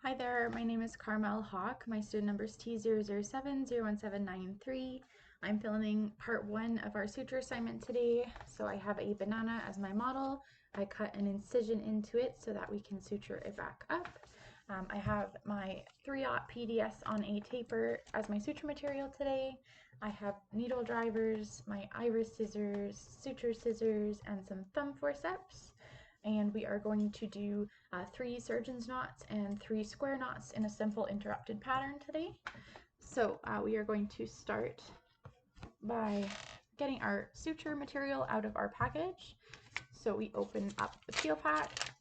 Hi there, my name is Carmel Hauck. My student number is T00701793. I'm filming part 1 of our suture assignment today. So I have a banana as my model. I cut an incision into it so that we can suture it back up. I have my 3/0 PDS on a taper as my suture material today. I have needle drivers, my iris scissors, suture scissors, and some thumb forceps. And we are going to do 3 surgeon's knots and 3 square knots in a simple interrupted pattern today. So we are going to start by getting our suture material out of our package. So we open up the peel pack,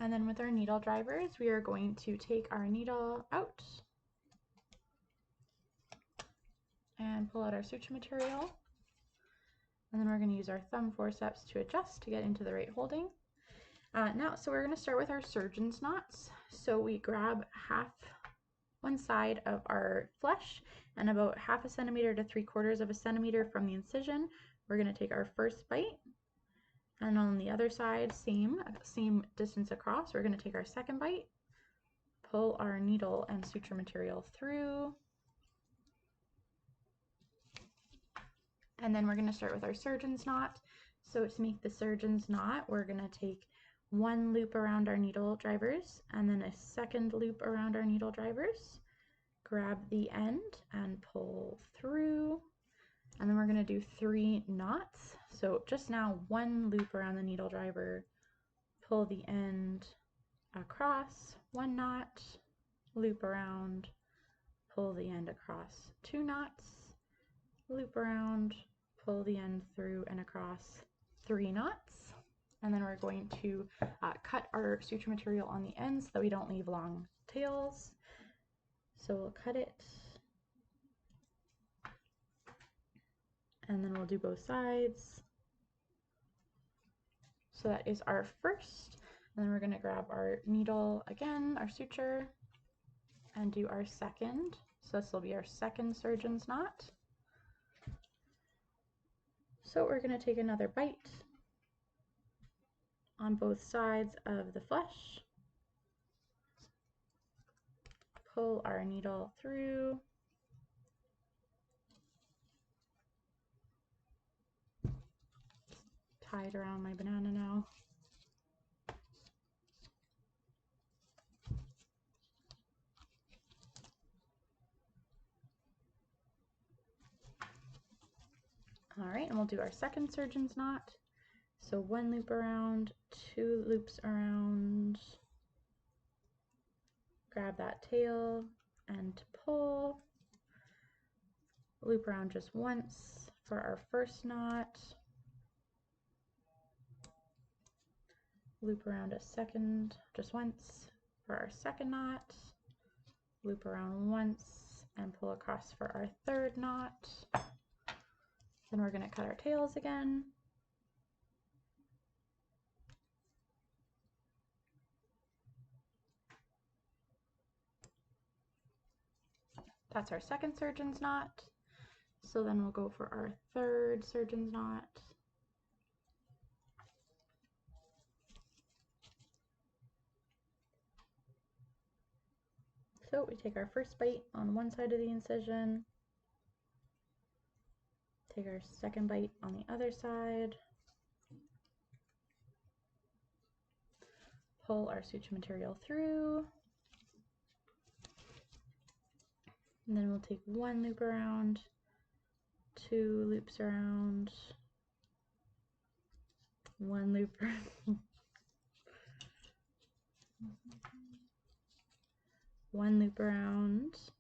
and then with our needle drivers we are going to take our needle out and pull out our suture material. And then we're going to use our thumb forceps to adjust to get into the right holding. So we're going to start with our surgeon's knots. So we grab one side of our flesh and about 1/2 centimeter to 3/4 of a centimeter from the incision. We're going to take our first bite, and on the other side, same distance across, we're going to take our second bite, pull our needle and suture material through. And then we're going to start with our surgeon's knot. So to make the surgeon's knot, we're going to take one loop around our needle drivers and then a second loop around our needle drivers. Grab the end and pull through. And then we're going to do 3 knots. So just now, one loop around the needle driver, pull the end across, 1 knot, loop around, pull the end across, 2 knots, loop around, pull the end through and across, 3 knots. And then we're going to cut our suture material on the ends so that we don't leave long tails. So we'll cut it, and then we'll do both sides. So that is our first. And then we're going to grab our needle again, our suture, and do our second. So this will be our second surgeon's knot. So we're going to take another bite on both sides of the flesh, pull our needle through, tie it around my banana now. All right, and we'll do our second surgeon's knot. So 1 loop around, 2 loops around, grab that tail and pull, loop around just once for our first knot, loop around a second just once for our second knot, loop around once and pull across for our third knot. Then we're going to cut our tails again. That's our second surgeon's knot. So then we'll go for our third surgeon's knot. So we take our first bite on one side of the incision, take our second bite on the other side, pull our suture material through, and then we'll take 1 loop around, 2 loops around, 1 loop around, 1 loop around.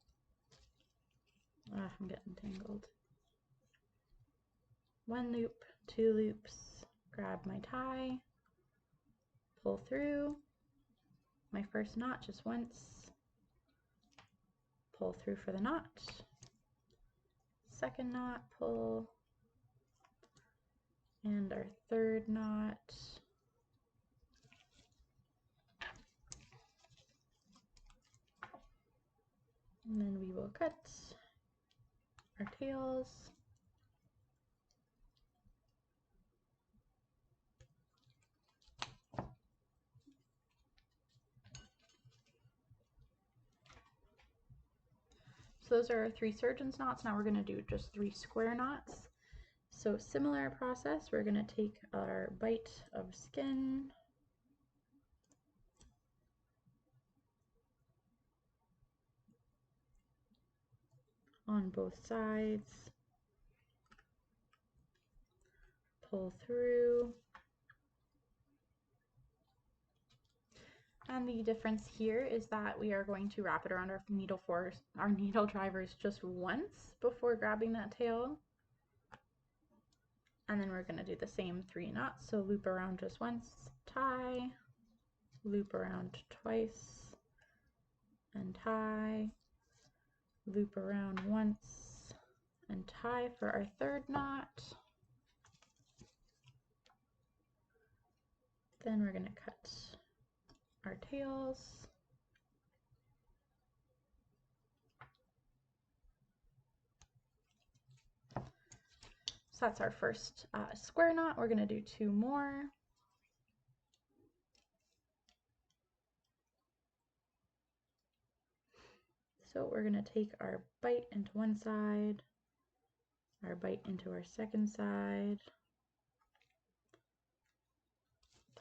I'm getting tangled. 1 loop, 2 loops, grab my tie, pull through my first knot just once, pull through for the knot, second knot, pull, and our third knot, and then we will cut our tails. So those are our 3 surgeon's knots. Now we're going to do just 3 square knots. So similar process, we're going to take our bite of skin, on both sides, pull through, and the difference here is that we are going to wrap it around our needle drivers just once before grabbing that tail, and then we're going to do the same 3 knots. So loop around just once, tie, loop around twice, and tie, loop around once, and tie for our 3rd knot. Then we're going to cut our tails. So that's our first square knot. We're going to do 2 more. So we're going to take our bite into one side, our bite into our second side,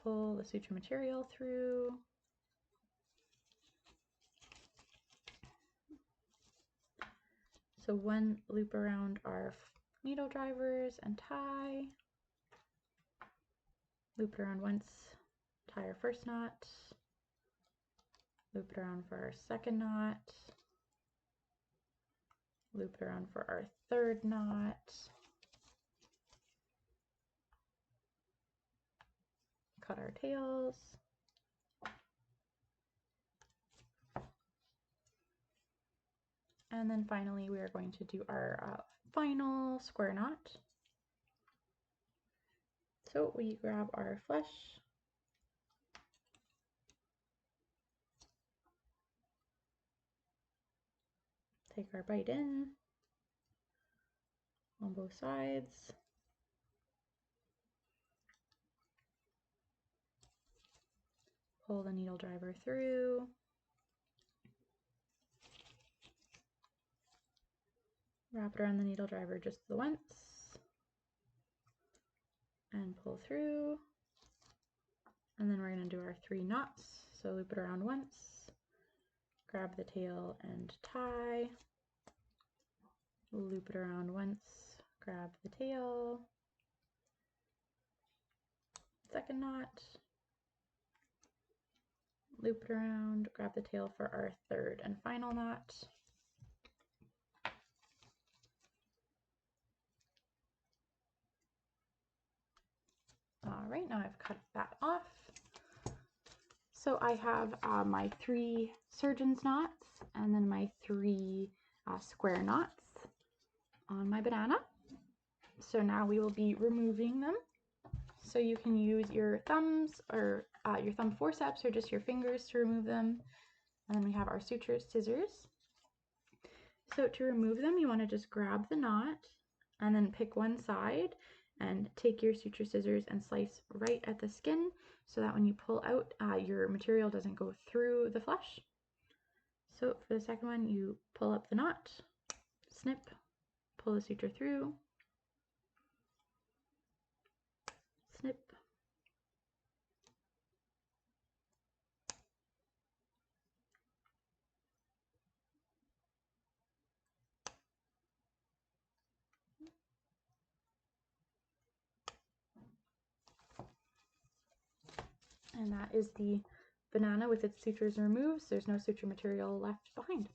pull the suture material through, so 1 loop around our needle drivers and tie, loop it around once, tie our first knot, loop it around for our 2nd knot, loop it around for our 3rd knot, cut our tails, and then finally we are going to do our final square knot. So we grab our flesh, take our bite in on both sides, pull the needle driver through, wrap it around the needle driver just the once, and pull through, and then we're going to do our 3 knots. So loop it around once, grab the tail and tie, loop it around once, grab the tail, 2nd knot, loop it around, grab the tail for our 3rd and final knot. All right, now I've cut that off. So I have my 3 surgeon's knots and then my 3 square knots on my banana. So now we will be removing them. So you can use your thumbs or your thumb forceps or just your fingers to remove them. And then we have our suture scissors. So to remove them, you want to just grab the knot and then pick one side and take your suture scissors and slice right at the skin so that when you pull out, your material doesn't go through the flesh. So for the second one, you pull up the knot, snip, pull the suture through, snip, and that is the banana with its sutures removed, so there's no suture material left behind.